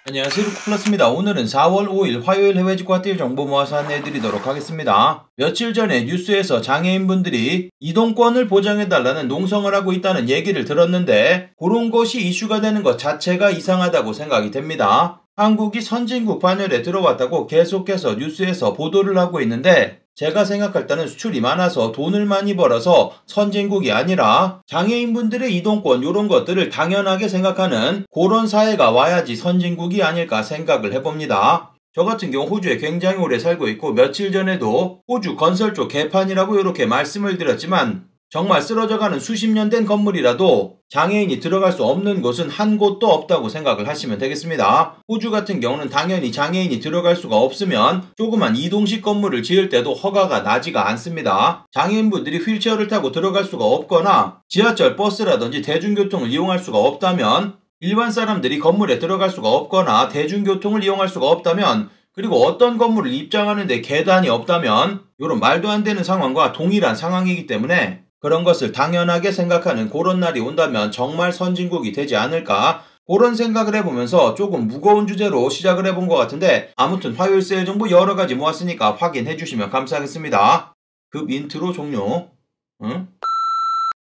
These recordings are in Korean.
안녕하세요, 루크플러스입니다. 오늘은 4월 5일 화요일 해외직과 뛸 정보 모아서 안내해드리도록 하겠습니다. 며칠 전에 뉴스에서 장애인분들이 이동권을 보장해달라는 농성을 하고 있다는 얘기를 들었는데 그런 것이 이슈가 되는 것 자체가 이상하다고 생각이 됩니다. 한국이 선진국 반열에 들어왔다고 계속해서 뉴스에서 보도를 하고 있는데 제가 생각할 때는 수출이 많아서 돈을 많이 벌어서 선진국이 아니라 장애인분들의 이동권 이런 것들을 당연하게 생각하는 그런 사회가 와야지 선진국이 아닐까 생각을 해봅니다. 저 같은 경우 호주에 굉장히 오래 살고 있고 며칠 전에도 호주 건설 쪽 개판이라고 이렇게 말씀을 드렸지만 정말 쓰러져가는 수십 년 된 건물이라도 장애인이 들어갈 수 없는 곳은 한 곳도 없다고 생각을 하시면 되겠습니다. 호주 같은 경우는 당연히 장애인이 들어갈 수가 없으면 조그만 이동식 건물을 지을 때도 허가가 나지가 않습니다. 장애인분들이 휠체어를 타고 들어갈 수가 없거나 지하철, 버스라든지 대중교통을 이용할 수가 없다면 일반 사람들이 건물에 들어갈 수가 없거나 대중교통을 이용할 수가 없다면 그리고 어떤 건물을 입장하는데 계단이 없다면 이런 말도 안 되는 상황과 동일한 상황이기 때문에 그런 것을 당연하게 생각하는 그런 날이 온다면 정말 선진국이 되지 않을까 그런 생각을 해보면서 조금 무거운 주제로 시작을 해본 것 같은데 아무튼 화요일 세일 정보 여러가지 모았으니까 확인해 주시면 감사하겠습니다. 급 인트로 종료.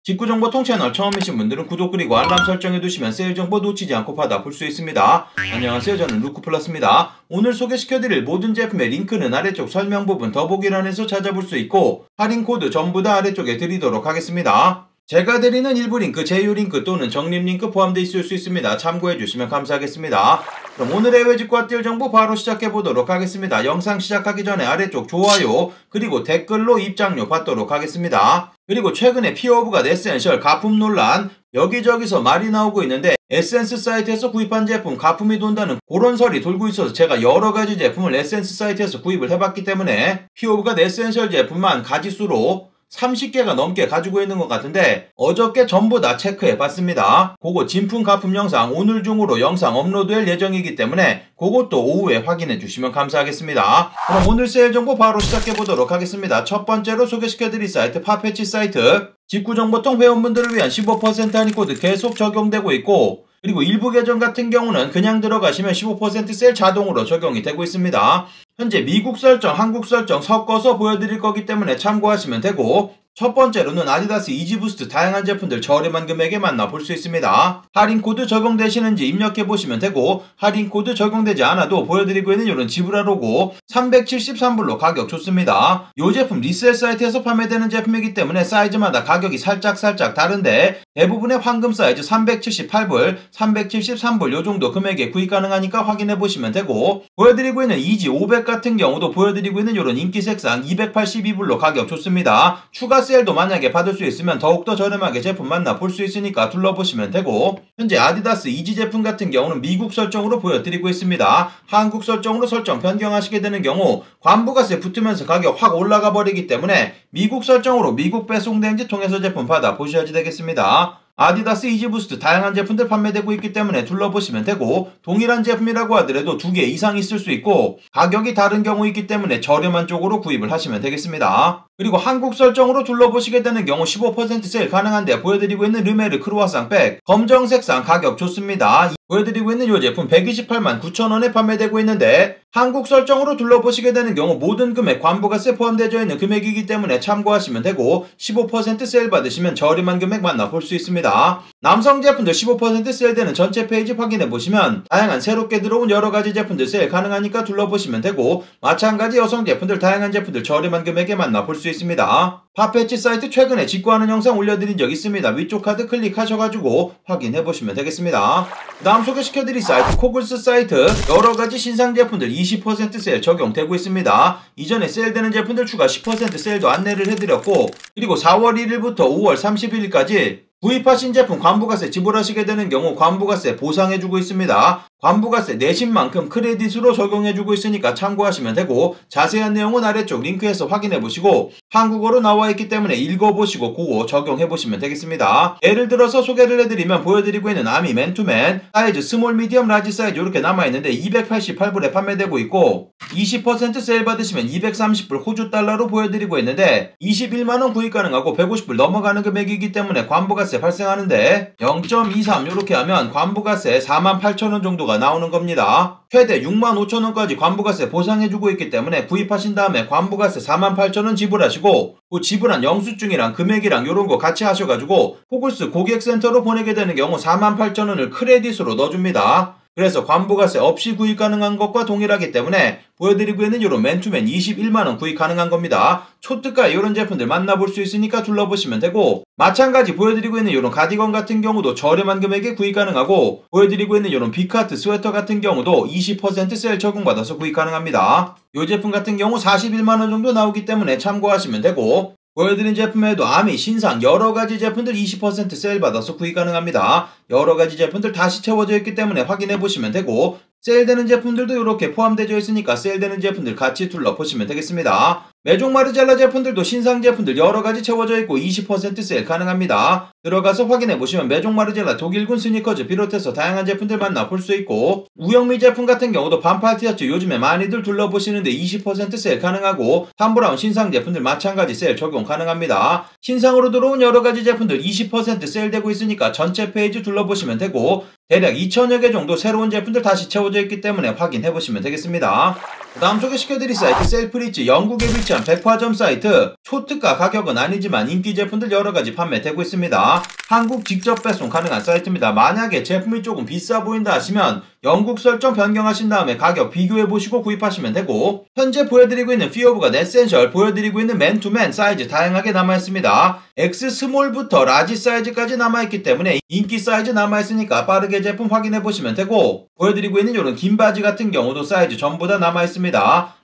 직구정보통 채널 처음이신 분들은 구독 그리고 알람 설정해두시면 세일 정보 놓치지 않고 받아볼 수 있습니다. 안녕하세요, 저는 루크플러스입니다. 오늘 소개시켜드릴 모든 제품의 링크는 아래쪽 설명 부분 더보기란에서 찾아볼 수 있고 할인 코드 전부 다 아래쪽에 드리도록 하겠습니다. 제가 드리는 일부 링크, 제휴 링크 또는 적립 링크 포함되어 있을 수 있습니다. 참고해주시면 감사하겠습니다. 그럼 오늘의 해외직과 뛸 정보 바로 시작해보도록 하겠습니다. 영상 시작하기 전에 아래쪽 좋아요 그리고 댓글로 입장료 받도록 하겠습니다. 그리고 최근에 피어오브가 에센셜 가품 논란 여기저기서 말이 나오고 있는데 에센스 사이트에서 구입한 제품 가품이 돈다는 그런 설이 돌고 있어서 제가 여러가지 제품을 에센스 사이트에서 구입을 해봤기 때문에 피어오브가 에센셜 제품만 가지수로 30개가 넘게 가지고 있는 것 같은데 어저께 전부 다 체크해봤습니다. 그거 진품 가품 영상 오늘 중으로 영상 업로드할 예정이기 때문에 그것도 오후에 확인해주시면 감사하겠습니다. 그럼 오늘 세일 정보 바로 시작해보도록 하겠습니다. 첫 번째로 소개시켜드릴 사이트 파페치 사이트 직구정보통 회원분들을 위한 15% 할인 코드 계속 적용되고 있고 그리고 일부 계정 같은 경우는 그냥 들어가시면 15% 세일 자동으로 적용이 되고 있습니다. 현재 미국 설정, 한국 설정 섞어서 보여드릴 거기 때문에 참고하시면 되고 첫 번째로는 아디다스 이지부스트 다양한 제품들 저렴한 금액에 만나볼 수 있습니다. 할인코드 적용되시는지 입력해보시면 되고 할인코드 적용되지 않아도 보여드리고 있는 이런 지브라 로고 373불로 가격 좋습니다. 이 제품 리셀 사이트에서 판매되는 제품이기 때문에 사이즈마다 가격이 살짝 다른데 대부분의 황금 사이즈 378불, 373불 요 정도 금액에 구입 가능하니까 확인해보시면 되고 보여드리고 있는 이지 500 같은 경우도 보여드리고 있는 이런 인기 색상 282불로 가격 좋습니다. 추가 세일도 만약에 받을 수 있으면 더욱더 저렴하게 제품 만나볼 수 있으니까 둘러보시면 되고 현재 아디다스 이지 제품 같은 경우는 미국 설정으로 보여드리고 있습니다. 한국 설정으로 설정 변경하시게 되는 경우 관부가세 붙으면서 가격 확 올라가 버리기 때문에 미국 설정으로 미국 배송대행지 통해서 제품 받아보셔야지 되겠습니다. 아디다스 이지부스트 다양한 제품들 판매되고 있기 때문에 둘러보시면 되고 동일한 제품이라고 하더라도 2개 이상 있을 수 있고 가격이 다른 경우 있기 때문에 저렴한 쪽으로 구입을 하시면 되겠습니다. 그리고 한국 설정으로 둘러보시게 되는 경우 15% 세일 가능한데 보여드리고 있는 르메르 크루아상 백 검정색상 가격 좋습니다. 보여드리고 있는 이 제품 128만 9천원에 판매되고 있는데 한국 설정으로 둘러보시게 되는 경우 모든 금액 관부가세 포함되어 있는 금액이기 때문에 참고하시면 되고 15% 세일 받으시면 저렴한 금액 만나볼 수 있습니다. 남성 제품들 15% 세일되는 전체 페이지 확인해보시면 다양한 새롭게 들어온 여러가지 제품들 세일 가능하니까 둘러보시면 되고 마찬가지 여성 제품들 다양한 제품들 저렴한 금액에 만나볼 수 있습니다. 파페치 사이트 최근에 직구하는 영상 올려드린 적 있습니다. 위쪽 카드 클릭하셔가지고 확인해보시면 되겠습니다. 그 다음 소개시켜드릴 사이트 코글스 사이트 여러가지 신상 제품들 20% 세일 적용되고 있습니다. 이전에 세일되는 제품들 추가 10% 세일도 안내를 해드렸고 그리고 4월 1일부터 5월 31일까지 구입하신 제품 관부가세 지불하시게 되는 경우 관부가세 보상해주고 있습니다. 관부가세 내신 만큼 크레딧으로 적용해주고 있으니까 참고하시면 되고 자세한 내용은 아래쪽 링크에서 확인해보시고 한국어로 나와있기 때문에 읽어보시고 그거 적용해보시면 되겠습니다. 예를 들어서 소개를 해드리면 보여드리고 있는 아미 맨투맨 사이즈 스몰 미디엄 라지 사이즈 이렇게 남아있는데 288불에 판매되고 있고 20% 세일 받으시면 230불 호주 달러로 보여드리고 있는데 21만원 구입 가능하고 150불 넘어가는 금액이기 때문에 관부가세 발생하는데 0.23 이렇게 하면 관부가세 48,000원 정도가 5,000원가 나오는 겁니다. 최대 65,000원까지 관부가세 보상해주고 있기 때문에 구입하신 다음에 관부가세 48,000원 지불하시고 그 지불한 영수증이랑 금액이랑 요런 거 같이 하셔가지고 포글스 고객센터로 보내게 되는 경우 48,000원을 크레딧으로 넣어줍니다. 그래서 관부가세 없이 구입 가능한 것과 동일하기 때문에 보여드리고 있는 이런 맨투맨 21만원 구입 가능한 겁니다. 초특가 이런 제품들 만나볼 수 있으니까 둘러보시면 되고, 마찬가지 보여드리고 있는 이런 가디건 같은 경우도 저렴한 금액에 구입 가능하고, 보여드리고 있는 이런 비카트 스웨터 같은 경우도 20% 세일 적용받아서 구입 가능합니다. 이 제품 같은 경우 41만원 정도 나오기 때문에 참고하시면 되고, 보여드린 제품에도 아미, 신상 여러가지 제품들 20% 세일 받아서 구입 가능합니다. 여러가지 제품들 다시 채워져 있기 때문에 확인해보시면 되고, 세일되는 제품들도 이렇게 포함되어 있으니까 세일되는 제품들 같이 둘러보시면 되겠습니다. 메종 마르젤라 제품들도 신상 제품들 여러가지 채워져 있고 20% 세일 가능합니다. 들어가서 확인해보시면 메종 마르젤라 독일군 스니커즈 비롯해서 다양한 제품들 만나볼 수 있고, 우영미 제품 같은 경우도 반팔 티셔츠 요즘에 많이들 둘러보시는데 20% 세일 가능하고, 탐브라운 신상 제품들 마찬가지 세일 적용 가능합니다. 신상으로 들어온 여러가지 제품들 20% 세일되고 있으니까 전체 페이지 둘러보시면 되고, 대략 2,000여 개 정도 새로운 제품들 다시 채워져 있기 때문에 확인해보시면 되겠습니다. 그 다음 소개시켜드릴 사이트 셀프리츠, 영국에 위치한 백화점 사이트. 초특가 가격은 아니지만 인기 제품들 여러가지 판매되고 있습니다. 한국 직접 배송 가능한 사이트입니다. 만약에 제품이 조금 비싸 보인다 하시면 영국 설정 변경하신 다음에 가격 비교해보시고 구입하시면 되고, 현재 보여드리고 있는 피어브가 에센셜, 보여드리고 있는 맨투맨 사이즈 다양하게 남아있습니다. X 스몰부터 라지 사이즈까지 남아있기 때문에 인기 사이즈 남아있으니까 빠르게 제품 확인해보시면 되고, 보여드리고 있는 이런 긴 바지 같은 경우도 사이즈 전부 다 남아있습니다.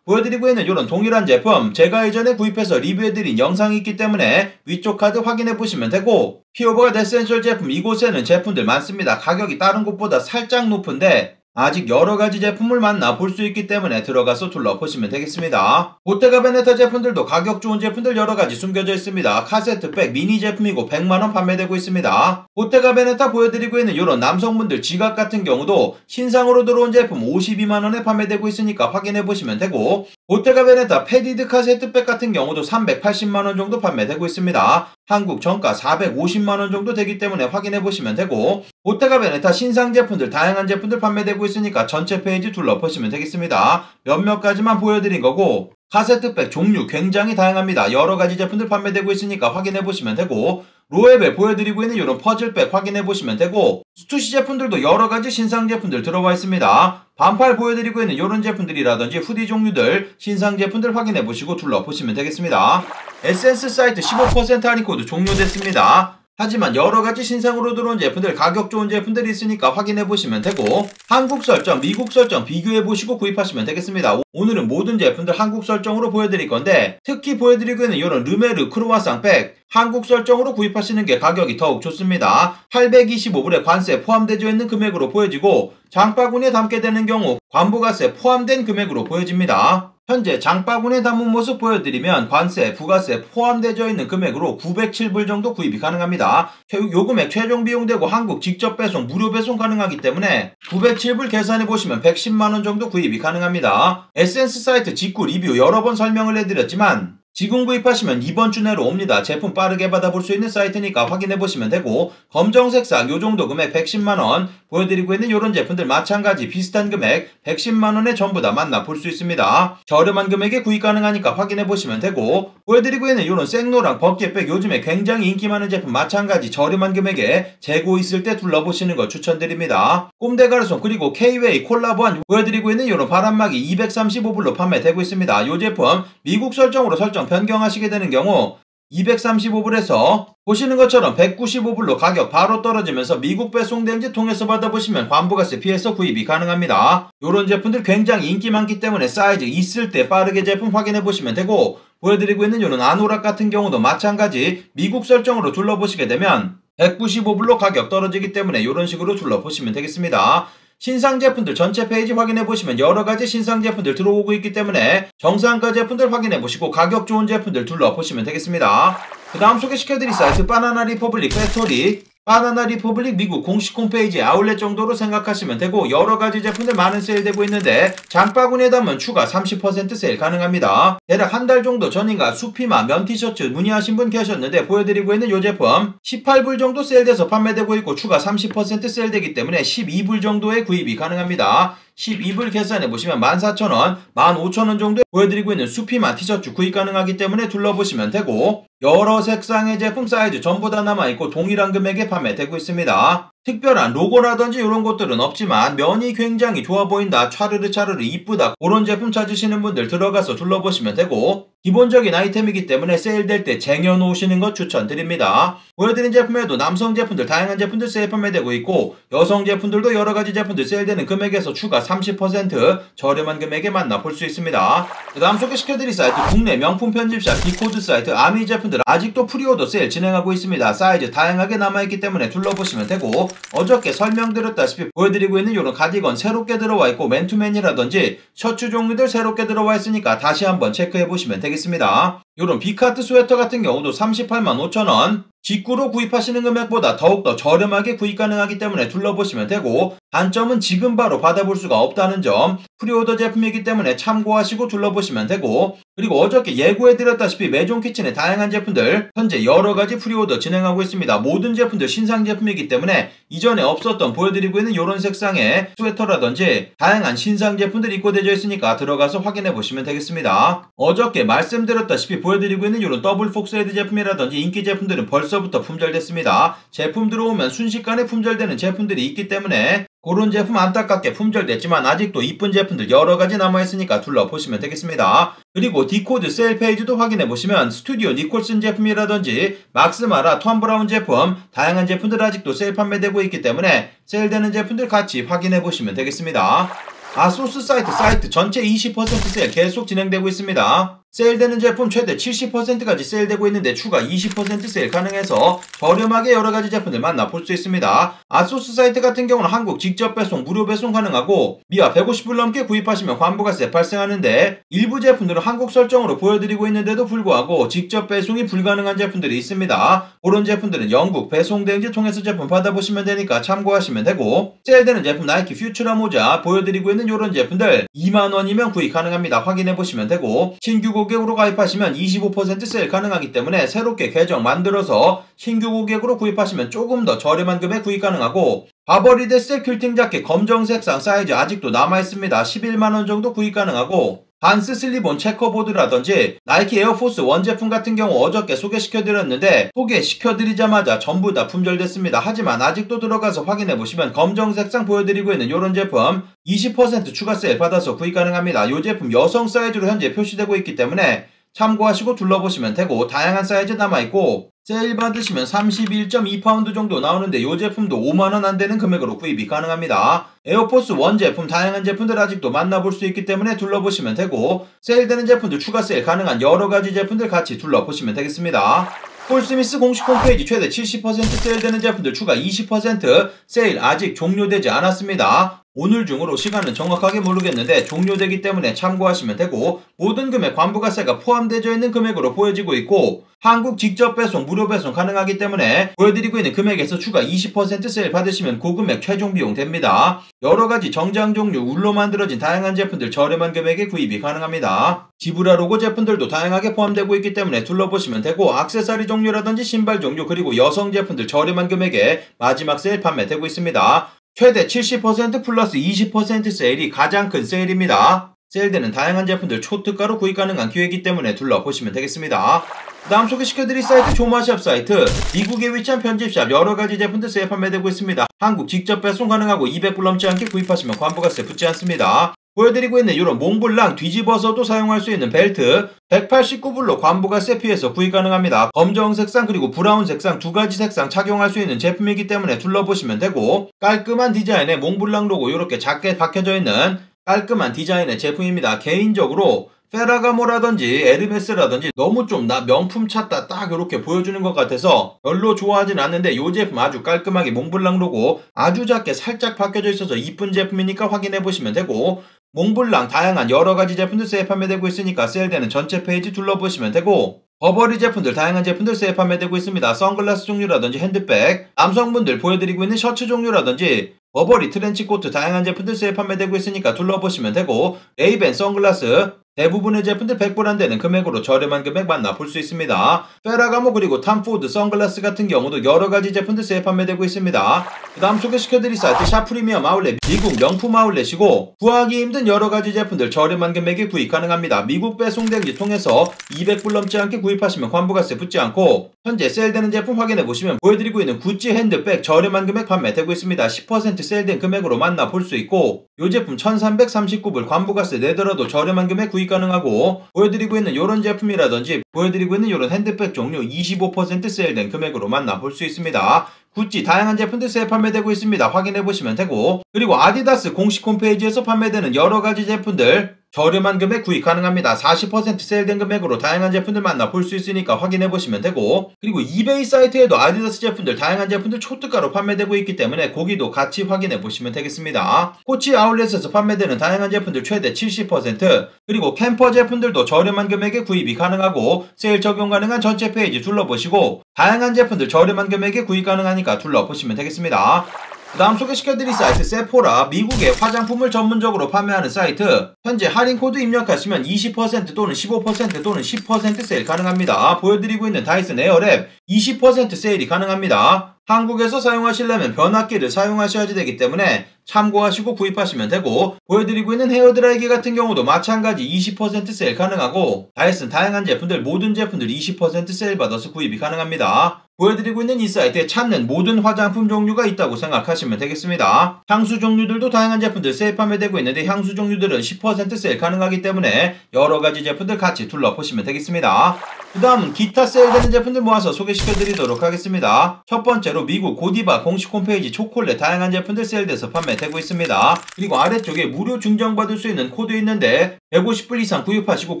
보여드리고 있는 이런 동일한 제품 제가 예전에 구입해서 리뷰해드린 영상이 있기 때문에 위쪽 카드 확인해보시면 되고, 피어버가 에센셜 제품 이곳에는 제품들 많습니다. 가격이 다른 곳보다 살짝 높은데 아직 여러가지 제품을 만나볼 수 있기 때문에 들어가서 둘러보시면 되겠습니다. 보테가 베네타 제품들도 가격 좋은 제품들 여러가지 숨겨져 있습니다. 카세트백 미니 제품이고 100만원 판매되고 있습니다. 보테가 베네타 보여드리고 있는 이런 남성분들 지갑 같은 경우도 신상으로 들어온 제품 52만원에 판매되고 있으니까 확인해보시면 되고, 보테가 베네타 패디드 카세트백 같은 경우도 380만원 정도 판매되고 있습니다. 한국 정가 450만원 정도 되기 때문에 확인해보시면 되고, 보테가 베네타 신상 제품들 다양한 제품들 판매되고 있으니까 전체 페이지 둘러보시면 되겠습니다. 몇몇 가지만 보여드린 거고, 카세트백 종류 굉장히 다양합니다. 여러가지 제품들 판매되고 있으니까 확인해보시면 되고, 로에벨 보여드리고 있는 이런 퍼즐백 확인해보시면 되고, 스투시 제품들도 여러가지 신상 제품들 들어와 있습니다. 반팔 보여드리고 있는 이런 제품들이라든지 후디 종류들 신상 제품들 확인해보시고 둘러보시면 되겠습니다. 에센스 사이트 15% 할인 코드 종료됐습니다. 하지만 여러가지 신상으로 들어온 제품들 가격 좋은 제품들이 있으니까 확인해보시면 되고, 한국 설정, 미국 설정 비교해보시고 구입하시면 되겠습니다. 오늘은 모든 제품들 한국 설정으로 보여드릴 건데, 특히 보여드리고 있는 이런 르메르 크루아상 백 한국 설정으로 구입하시는 게 가격이 더욱 좋습니다. 825불에 관세 포함되어 있는 금액으로 보여지고, 장바구니에 담게 되는 경우 관부가세 포함된 금액으로 보여집니다. 현재 장바구니에 담은 모습 보여드리면 관세, 부가세 포함되어 있는 금액으로 907불 정도 구입이 가능합니다. 요 금액 최종 비용되고 한국 직접 배송, 무료 배송 가능하기 때문에 907불 계산해보시면 110만원 정도 구입이 가능합니다. 에센스 사이트 직구 리뷰 여러 번 설명을 해드렸지만 지금 구입하시면 이번 주 내로 옵니다. 제품 빠르게 받아볼 수 있는 사이트니까 확인해보시면 되고, 검정색상 요정도 금액 110만원, 보여드리고 있는 이런 제품들 마찬가지 비슷한 금액 110만원에 전부 다 만나볼 수 있습니다. 저렴한 금액에 구입 가능하니까 확인해보시면 되고, 보여드리고 있는 이런 생로랑 버킷백 요즘에 굉장히 인기 많은 제품 마찬가지 저렴한 금액에 재고 있을 때 둘러보시는 거 추천드립니다. 꼼데 가르손 그리고 K-웨이 콜라보한 보여드리고 있는 이런 바람막이 235불로 판매되고 있습니다. 이 제품 미국 설정으로 설정 변경하시게 되는 경우 235불에서 보시는 것처럼 195불로 가격 바로 떨어지면서 미국 배송대행지 통해서 받아보시면 관부가세 피해서 구입이 가능합니다. 이런 제품들 굉장히 인기 많기 때문에 사이즈 있을 때 빠르게 제품 확인해보시면 되고, 보여드리고 있는 이런 아노락 같은 경우도 마찬가지 미국 설정으로 둘러보시게 되면 195불로 가격 떨어지기 때문에 이런 식으로 둘러보시면 되겠습니다. 신상 제품들 전체 페이지 확인해보시면 여러가지 신상 제품들 들어오고 있기 때문에 정상가 제품들 확인해보시고 가격 좋은 제품들 둘러보시면 되겠습니다. 그 다음 소개시켜드릴 사이트 바나나 리퍼블릭 팩토리. 바나나 리퍼블릭 미국 공식 홈페이지 아울렛 정도로 생각하시면 되고 여러가지 제품들 많은 세일되고 있는데 장바구니에 담은 추가 30% 세일 가능합니다. 대략 한 달 정도 전인가 수피마 면 티셔츠 문의하신 분 계셨는데 보여드리고 있는 이 제품 18불 정도 세일돼서 판매되고 있고 추가 30% 세일되기 때문에 12불 정도의 구입이 가능합니다. 12불 계산해보시면 14,000원, 15,000원 정도에 보여드리고 있는 수피마 티셔츠 구입 가능하기 때문에 둘러보시면 되고 여러 색상의 제품 사이즈 전부 다 남아있고 동일한 금액에 판매되고 있습니다. 특별한 로고라든지 이런 것들은 없지만 면이 굉장히 좋아 보인다, 차르르 이쁘다 그런 제품 찾으시는 분들 들어가서 둘러보시면 되고 기본적인 아이템이기 때문에 세일될 때 쟁여놓으시는 것 추천드립니다. 보여드린 제품에도 남성 제품들 다양한 제품들 세일 판매되고 있고 여성 제품들도 여러가지 제품들 세일되는 금액에서 추가 30% 저렴한 금액에 만나볼 수 있습니다. 그 다음 소개시켜드릴 사이트 국내 명품 편집샵 디코드 사이트 아미 제품들 아직도 프리오더 세일 진행하고 있습니다. 사이즈 다양하게 남아있기 때문에 둘러보시면 되고 어저께 설명드렸다시피 보여드리고 있는 이런 가디건 새롭게 들어와 있고 맨투맨이라든지 셔츠 종류들 새롭게 들어와 있으니까 다시 한번 체크해보시면 되겠습니다. 이런 비카트 스웨터 같은 경우도 385,000원 직구로 구입하시는 금액보다 더욱더 저렴하게 구입 가능하기 때문에 둘러보시면 되고 단점은 지금 바로 받아볼 수가 없다는 점, 프리오더 제품이기 때문에 참고하시고 둘러보시면 되고 그리고 어저께 예고해드렸다시피 메종 키친의 다양한 제품들 현재 여러가지 프리오더 진행하고 있습니다. 모든 제품들 신상 제품이기 때문에 이전에 없었던 보여드리고 있는 이런 색상의 스웨터라든지 다양한 신상 제품들이 입고되어 있으니까 들어가서 확인해보시면 되겠습니다. 어저께 말씀드렸다시피 보여드리고 있는 이런 더블 폭스헤드 제품이라든지 인기 제품들은 벌써부터 품절됐습니다. 제품 들어오면 순식간에 품절되는 제품들이 있기 때문에 그런 제품 안타깝게 품절됐지만 아직도 이쁜 제품들 여러가지 남아있으니까 둘러보시면 되겠습니다. 그리고 디코드 세일 페이지도 확인해보시면 스튜디오 니콜슨 제품이라든지 막스마라 톰 브라운 제품 다양한 제품들 아직도 세일 판매되고 있기 때문에 세일되는 제품들 같이 확인해보시면 되겠습니다. 아소스 사이트 전체 20% 세일 계속 진행되고 있습니다. 세일되는 제품 최대 70%까지 세일되고 있는데 추가 20% 세일 가능해서 저렴하게 여러가지 제품들 만나볼 수 있습니다. 아소스 사이트 같은 경우는 한국 직접 배송, 무료 배송 가능하고 미화 150불 넘게 구입하시면 관부가세 발생하는데 일부 제품들은 한국 설정으로 보여드리고 있는데도 불구하고 직접 배송이 불가능한 제품들이 있습니다. 그런 제품들은 영국 배송대행지 통해서 제품 받아보시면 되니까 참고하시면 되고 세일되는 제품 나이키 퓨처라 모자 보여드리고 있는 이런 제품들 2만원이면 구입 가능합니다. 확인해보시면 되고 신규 고객으로 가입하시면 25% 세일 가능하기 때문에 새롭게 계정 만들어서 신규 고객으로 구입하시면 조금 더 저렴한 금액 구입 가능하고 바버리데스 퀼팅 자켓 검정색상 사이즈 아직도 남아있습니다. 11만원 정도 구입 가능하고 반스 슬립온 체커보드라든지 나이키 에어포스 원 제품 같은 경우 어저께 소개시켜드렸는데 소개시켜드리자마자 전부 다 품절됐습니다. 하지만 아직도 들어가서 확인해보시면 검정색상 보여드리고 있는 이런 제품 20% 추가 세일 받아서 구입 가능합니다. 이 제품 여성 사이즈로 현재 표시되고 있기 때문에 참고하시고 둘러보시면 되고 다양한 사이즈 남아있고 세일 받으시면 31.2파운드 정도 나오는데 이 제품도 5만원 안되는 금액으로 구입이 가능합니다. 에어포스 원 제품 다양한 제품들 아직도 만나볼 수 있기 때문에 둘러보시면 되고 세일되는 제품들 추가 세일 가능한 여러가지 제품들 같이 둘러보시면 되겠습니다. 폴스미스 공식 홈페이지 최대 70% 세일되는 제품들 추가 20% 세일 아직 종료되지 않았습니다. 오늘 중으로 시간은 정확하게 모르겠는데 종료되기 때문에 참고하시면 되고 모든 금액 관부가세가 포함되어 있는 금액으로 보여지고 있고 한국 직접 배송, 무료 배송 가능하기 때문에 보여드리고 있는 금액에서 추가 20% 세일 받으시면 그 금액 최종 비용 됩니다. 여러가지 정장 종류, 울로 만들어진 다양한 제품들 저렴한 금액에 구입이 가능합니다. 지브라 로고 제품들도 다양하게 포함되고 있기 때문에 둘러보시면 되고 액세서리 종류라든지 신발 종류 그리고 여성 제품들 저렴한 금액에 마지막 세일 판매되고 있습니다. 최대 70% 플러스 20% 세일이 가장 큰 세일입니다. 세일되는 다양한 제품들 초특가로 구입 가능한 기회이기 때문에 둘러보시면 되겠습니다. 그 다음 소개시켜드릴 사이트 조마샵 사이트 미국에 위치한 편집샵 여러가지 제품들 세일 판매되고 있습니다. 한국 직접 배송 가능하고 200불 넘지 않게 구입하시면 관부가세 붙지 않습니다. 보여드리고 있는 이런 몽블랑 뒤집어서도 사용할 수 있는 벨트 189불로 관부가세 피해서 구입 가능합니다. 검정 색상 그리고 브라운 색상 두 가지 색상 착용할 수 있는 제품이기 때문에 둘러보시면 되고 깔끔한 디자인의 몽블랑 로고 이렇게 작게 박혀져 있는 깔끔한 디자인의 제품입니다. 개인적으로 페라가모라든지 에르메스라든지 너무 좀 나 명품 찾다 딱 이렇게 보여주는 것 같아서 별로 좋아하진 않는데 이 제품 아주 깔끔하게 몽블랑 로고 아주 작게 살짝 박혀져 있어서 이쁜 제품이니까 확인해보시면 되고 몽블랑 다양한 여러가지 제품들 세일 판매되고 있으니까 세일되는 전체 페이지 둘러보시면 되고 버버리 제품들 다양한 제품들 세일 판매되고 있습니다. 선글라스 종류라든지 핸드백, 남성분들 보여드리고 있는 셔츠 종류라든지 버버리 트렌치코트 다양한 제품들 세일 판매되고 있으니까 둘러보시면 되고, 레이벤 선글라스 대부분의 제품들 100불 금액으로 저렴한 금액 만나볼 수 있습니다. 페라가모 그리고 탐포드 선글라스 같은 경우도 여러가지 제품들 세일 판매되고 있습니다. 그 다음 소개시켜드릴 사이트 샤프리미엄 아울렛 미국 명품 아울렛이고, 구하기 힘든 여러가지 제품들 저렴한 금액에 구입 가능합니다. 미국 배송대행지 통해서 200불 넘지 않게 구입하시면 관부가세 붙지 않고, 현재 세일되는 제품 확인해보시면 보여드리고 있는 구찌 핸드백 저렴한 금액 판매되고 있습니다. 10% 세일된 금액으로 만나볼 수 있고, 이 제품 1339불 관부가세 내더라도 저렴한 금액 구입 가능하고, 보여드리고 있는 이런 제품이라든지 보여드리고 있는 이런 핸드백 종류 25% 세일된 금액으로 만나볼 수 있습니다. 구찌 다양한 제품들 세일 판매되고 있습니다. 확인해보시면 되고, 그리고 아디다스 공식 홈페이지에서 판매되는 여러가지 제품들 저렴한 금액 구입 가능합니다. 40% 세일된 금액으로 다양한 제품들 만나볼 수 있으니까 확인해보시면 되고, 그리고 이베이 사이트에도 아디다스 제품들 다양한 제품들 초특가로 판매되고 있기 때문에 거기도 같이 확인해보시면 되겠습니다. 코치 아울렛에서 판매되는 다양한 제품들 최대 70%, 그리고 캠퍼 제품들도 저렴한 금액에 구입이 가능하고 세일 적용 가능한 전체 페이지 둘러보시고 다양한 제품들 저렴한 금액에 구입 가능하니까 둘러보시면 되겠습니다. 그 다음 소개시켜드릴 사이트 세포라, 미국의 화장품을 전문적으로 판매하는 사이트. 현재 할인코드 입력하시면 20% 또는 15% 또는 10% 세일 가능합니다. 보여드리고 있는 다이슨 에어랩 20% 세일이 가능합니다. 한국에서 사용하시려면 변압기를 사용하셔야 되기 때문에 참고하시고 구입하시면 되고, 보여드리고 있는 헤어드라이기 같은 경우도 마찬가지 20% 세일 가능하고, 다이슨 다양한 제품들 모든 제품들 20% 세일 받아서 구입이 가능합니다. 보여드리고 있는 이 사이트에 찾는 모든 화장품 종류가 있다고 생각하시면 되겠습니다. 향수 종류들도 다양한 제품들 세일 판매되고 있는데 향수 종류들은 10% 세일 가능하기 때문에 여러가지 제품들 같이 둘러보시면 되겠습니다. 그 다음은 기타 세일되는 제품들 모아서 소개시켜드리도록 하겠습니다. 첫 번째로 미국 고디바 공식 홈페이지 초콜릿 다양한 제품들 세일돼서 판매되고 있습니다. 그리고 아래쪽에 무료 증정받을 수 있는 코드 있는데 150불 이상 구입하시고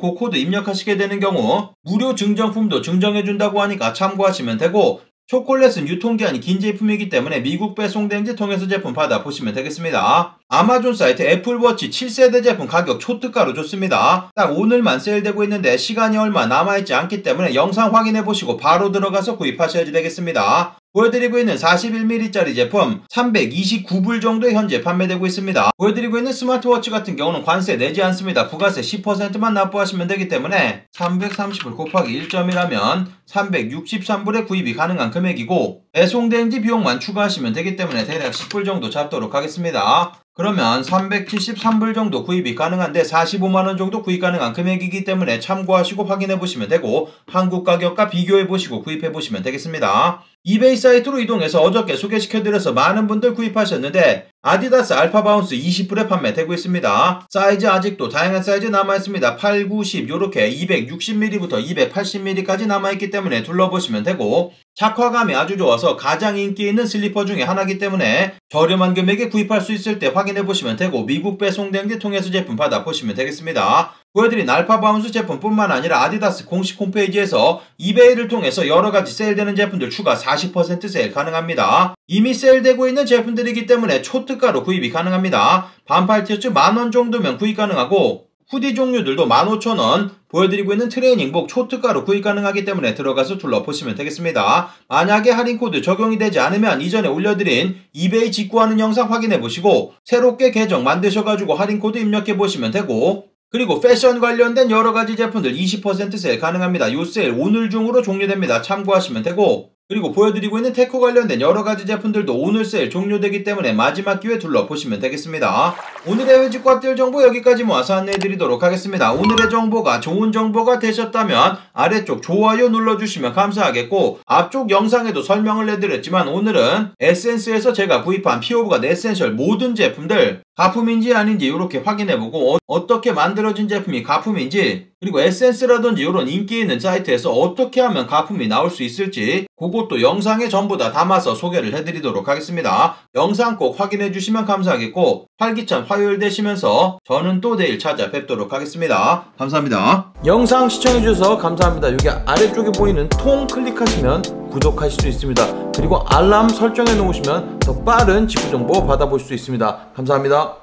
그 코드 입력하시게 되는 경우 무료 증정품도 증정해준다고 하니까 참고하시면 되고, 초콜릿은 유통기한이 긴 제품이기 때문에 미국 배송대행지 통해서 제품 받아보시면 되겠습니다. 아마존 사이트 애플워치 7세대 제품 가격 초특가로 줬습니다. 딱 오늘만 세일되고 있는데 시간이 얼마 남아있지 않기 때문에 영상 확인해보시고 바로 들어가서 구입하셔야 되겠습니다. 보여드리고 있는 41mm짜리 제품 329불 정도에 현재 판매되고 있습니다. 보여드리고 있는 스마트워치 같은 경우는 관세 내지 않습니다. 부가세 10%만 납부하시면 되기 때문에 330불 곱하기 1.1하면 363불에 구입이 가능한 금액이고, 배송대행지 비용만 추가하시면 되기 때문에 대략 10불 정도 잡도록 하겠습니다. 그러면 373불 정도 구입이 가능한데 45만원 정도 구입 가능한 금액이기 때문에 참고하시고 확인해보시면 되고, 한국 가격과 비교해보시고 구입해보시면 되겠습니다. 이베이 사이트로 이동해서 어저께 소개시켜드려서 많은 분들 구입하셨는데 아디다스 알파바운스 20불에 판매되고 있습니다. 사이즈 아직도 다양한 사이즈 남아있습니다. 8, 9, 10 요렇게 260mm부터 280mm까지 남아있기 때문에 둘러보시면 되고, 착화감이 아주 좋아서 가장 인기 있는 슬리퍼 중에 하나이기 때문에 저렴한 금액에 구입할 수 있을 때 확인해보시면 되고, 미국 배송대행지 통해서 제품 받아보시면 되겠습니다. 보여드린 알파바운스 제품뿐만 아니라 아디다스 공식 홈페이지에서 이베이를 통해서 여러가지 세일되는 제품들 추가 40% 세일 가능합니다. 이미 세일되고 있는 제품들이기 때문에 초특가로 구입이 가능합니다. 반팔 티셔츠 만원 정도면 구입 가능하고, 후디 종류들도 15,000원, 보여드리고 있는 트레이닝복 초특가로 구입 가능하기 때문에 들어가서 둘러보시면 되겠습니다. 만약에 할인코드 적용이 되지 않으면 이전에 올려드린 이베이 직구하는 영상 확인해보시고 새롭게 계정 만드셔가지고 할인코드 입력해보시면 되고, 그리고 패션 관련된 여러가지 제품들 20% 세일 가능합니다. 요 세일 오늘 중으로 종료됩니다. 참고하시면 되고, 그리고 보여드리고 있는 테크 관련된 여러가지 제품들도 오늘 세일 종료되기 때문에 마지막 기회 둘러보시면 되겠습니다. 오늘의 외직과들 정보 여기까지 모아서 안내해드리도록 하겠습니다. 오늘의 정보가 좋은 정보가 되셨다면 아래쪽 좋아요 눌러주시면 감사하겠고, 앞쪽 영상에도 설명을 해드렸지만 오늘은 에센스에서 제가 구입한 피오브가 에센셜 모든 제품들 가품인지 아닌지 이렇게 확인해보고, 어떻게 만들어진 제품이 가품인지, 그리고 에센스라든지 이런 인기 있는 사이트에서 어떻게 하면 가품이 나올 수 있을지 그것도 영상에 전부 다 담아서 소개를 해드리도록 하겠습니다. 영상 꼭 확인해주시면 감사하겠고, 활기찬 화요일 되시면서 저는 또 내일 찾아뵙도록 하겠습니다. 감사합니다. 영상 시청해주셔서 감사합니다. 여기 아래쪽에 보이는 통 클릭하시면 구독하실 수 있습니다. 그리고 알람 설정해 놓으시면 더 빠른 직구 정보 받아보실 수 있습니다. 감사합니다.